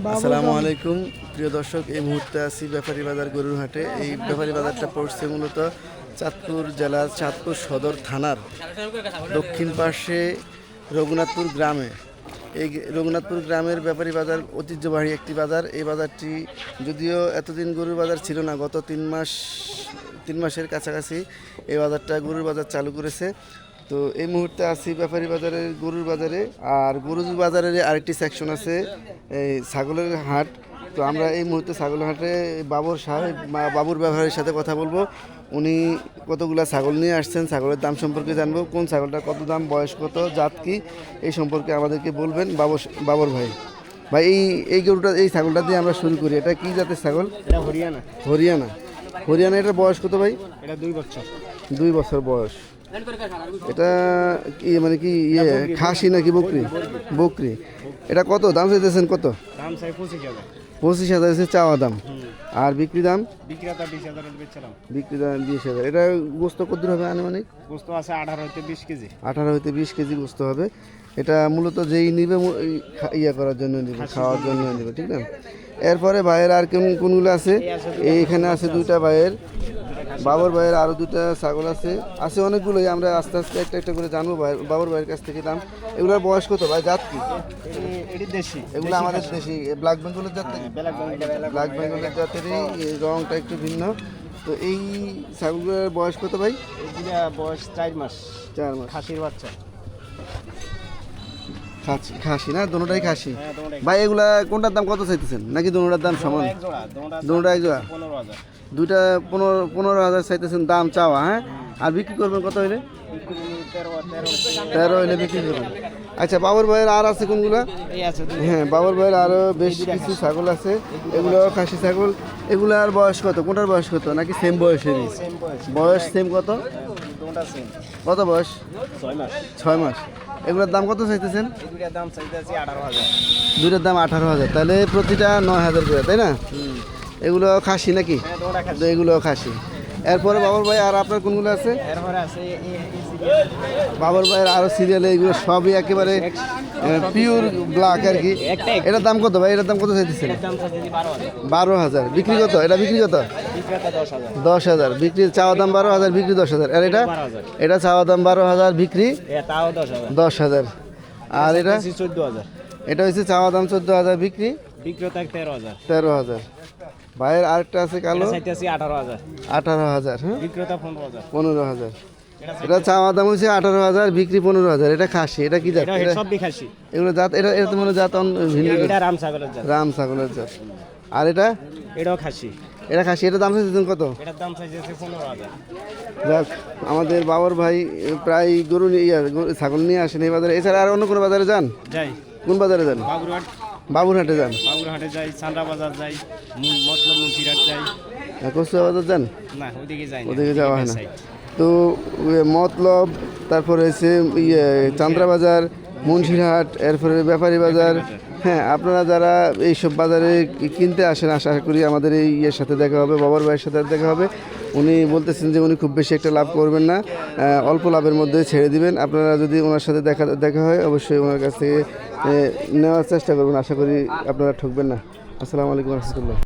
আসসালামু আলাইকুম প্রিয় দর্শক, এই মুহূর্তে আছি ব্যাপারী বাজার গরুর হাটে। এই ব্যাপারী বাজারটা পড়ছে মূলত চাঁদপুর জেলার চাঁদপুর সদর থানার দক্ষিণ পাশে রঘুনাথপুর গ্রামে। এই রঘুনাথপুর গ্রামের ব্যাপারী বাজার ঐতিহ্যবাহী একটি বাজার। এই বাজারটি যদিও এতদিন গরুর বাজার ছিল না, গত 3 মাসের কাছাকাছি এই বাজারটা গরুর বাজার চালু করেছে। তো এই মুহূর্তে আছি ব্যাপারী বাজারের গরুর বাজারে। আর গরুর বাজারের আরেকটি সেকশন আছে এই ছাগলের হাট। তো আমরা এই মুহূর্তে ছাগলের হাটে বাবুর ব্যবহারের সাথে কথা বলবো। উনি কতগুলা ছাগল নিয়ে আসছেন, ছাগলের দাম সম্পর্কে জানবো, কোন ছাগলটা কত দাম, বয়স কত, জাত কি, এই সম্পর্কে আমাদেরকে বলবেন বাবর ভাই। ভাই এই গরুটা, এই ছাগলটা দিয়ে আমরা শুরু করি। এটা কি জাতের ছাগল? এটা হরিয়ানা। হরিয়ানা। এটার বয়স কত ভাই? এটা 2 বছর। 2 বছর বয়স। এটা কি মানে কি খাসি নাকি বকরি? বকরি। এটা কত দাম চাইতেছেন? কত দাম চাই? 25,000। 25,000 হচ্ছে চাওয়া দাম। আর বিক্রি দাম? বিক্রেতা 20,000 বেচলাম। বিক্রি দাম 20,000। এটা গোস্ত কতদূর হবে আনুমানিক? গোস্ত আছে 18 হইতে 20 কেজি। 18 হইতে 20 কেজি গোস্ত হবে। এটা মূলত যেই নিবে ইয়া করার জন্য নিবে, খাওয়ার জন্য নিবে, ঠিক না? এরপরে ভাইয়ের আর কোনগুলো আছে? এইখানে আছে 2টা ভাইয়ের, বাবর ভাইয়ের আরও 2টা ছাগল আছে অনেকগুলোই। আমরা আস্তে আস্তে একটা করে জানবো বাবর ভাইয়ের কাছ থেকে দাম। এগুলোর বয়স কত ভাই, জাত কি? এটি দেশি। এগুলো আমাদের দেশি ব্ল্যাক বেঙ্গলের জাত। ব্ল্যাক বেঙ্গলের জাতেরই, রংটা একটু ভিন্ন। তো এই ছাগলগুলোর বয়স কত ভাই? এগুলা বয়স 4 মাস। 4 মাস। খাসির বাচ্চা। খাসি না? দুটোটাই খাসি। হ্যাঁ, দুটোটাই। ভাই এগুলা কোনটার দাম কত চাইতেছেন, নাকি দুটোটার দাম সমান? এক জোড়া। দুটোটা এক জোড়া। 15,000। দুইটা 15,000 চাইতেছেন দাম চাওয়া, হ্যাঁ? আর বিক্রি করবেন কত হইলে? 13 হইলে বিক্রি করবেন। আচ্ছা, বাবর ভাইয়ের আর আছে কোনগুলা? এই আছে 2। হ্যাঁ, বাবর ভাইয়ের আরও বেশ কিছু ছাগল আছে। এগুলো খাসি ছাগল। এগুলার বয়স কত? কোনটার বয়স কত, নাকি সেম বয়সেরই? সেম বয়স। বয়স সেম কত? দুটোটা সেম। কত বয়স? 6 মাস। 6 মাস। এগুলোর দাম কত চাইতেছেন? এই দুইটার দাম চাইতেছি 18,000। দুইটার দাম 18,000। তাহলে প্রতিটা 9,000 করে, তাই না? এগুলো খাসি নাকি? হ্যাঁ, দুটোটা খাসি। তো এগুলো খাসি। এরপরে বাবর ভাই আর আপনার কোনগুলো আছে? এরপরে আছে বাবর ভাইয়ের আরো সিরিয়ালে এগুলো সবই একেবারে পিওর ব্ল্যাক আর কি। এটার দাম কত ভাই? এটার দাম কত চাইতেছেন? দাম চাইতেছি 12,000। 12,000। বিক্রি কত? এটা বিক্রি কত? বিক্রেতা 10,000। 10,000। বিক্রি চাওয়া দাম 12,000, বিক্রি 10,000। আর এটা? 12,000। এটা চাওয়া দাম 12,000, বিক্রি তাও 10,000। 10,000। আর এটা? 14,000। এটা হচ্ছে চাওয়া দাম 14,000, বিক্রি বিক্রেতা 13,000। 13,000। ভাইয়ের আরেকটা আছে কালো, চাইতেছি 18,000। 18,000। হ্যাঁ, বিক্রেতা 15,000। 15,000। এটা চাওয়া দাম হচ্ছে 18,000, বিক্রি 15,000। এটা খাসি। এটা কি জাত? এটা সব খাসি। এগুলো জাত, এটা তো মনে জাত ভিন্ন। এটা রাম ছাগলের জাত। রাম ছাগলের জাত। আর এটা? এটাও খাসি। এটা খাসি। এটার দাম চাইছেন কত? এটার দাম চাইতেছি 15,000। যাক, আমাদের বাবর ভাই প্রায় ছাগল নিয়ে আসেন এই বাজারে। এছাড়া আর অন্য কোনো বাজারে যান? যাই। কোন বাজারে যান? বাগুরহাট। বাবুরহাটে যান। বাগুরহাটে যাই, চান্দ্রা বাজার যাই, মতলব মুন্সিরহাট যাই। কচুয়া বাজার যান? না, ওদিকে যাই না। ওদিকে যাওয়া হয় না। তো মতলব, তারপরে হচ্ছে চান্দ্রা বাজার, মুন্সিরহাট, এরপরে ব্যাপারী বাজার। হ্যাঁ, আপনারা যারা এইসব বাজারে কিনতে আসেন, আশা করি আমাদের এই সাথে দেখা হবে, বাবর ভাইয়ের সাথে দেখা হবে। উনি বলতেছেন যে উনি খুব বেশি একটা লাভ করবেন না, অল্প লাভের মধ্যে ছেড়ে দিবেন। আপনারা যদি ওনার সাথে দেখা হয়, অবশ্যই ওনার কাছ থেকে নেওয়ার চেষ্টা করবেন। আশা করি আপনারা ঠকবেন না। আসসালামু আলাইকুম রহমতুল্লাহ।